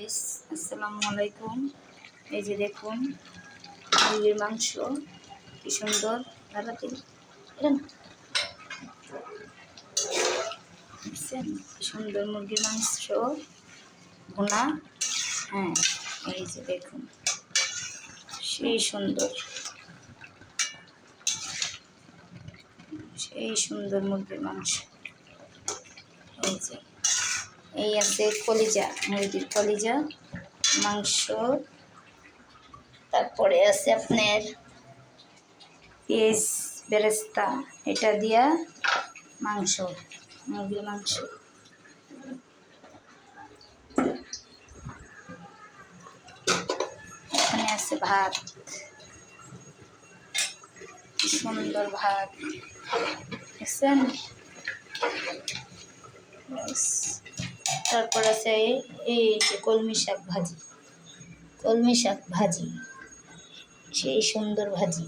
Guys, আসসালামু আলাইকুম। এই যে দেখুন মুরগির মাংস কি সুন্দর তাড়াতাড়ি দেখছেন, কি সুন্দর মুরগির মাংস ভুনা। হ্যাঁ, এই যে দেখুন সেই সুন্দর মুরগির মাংস। এই যে এই আছে কলিজা, মুরগির কলিজা মাংস। তারপরে আছে আপনার পেঁয়াজ বেরেস্তা, এটা দিয়া মাংস, মুরগির মাংস। এখানে আছে ভাত, সুন্দর ভাত দেখছেন। তারপর আছে এই যে কলমি শাক ভাজি, সেই সুন্দর ভাজি।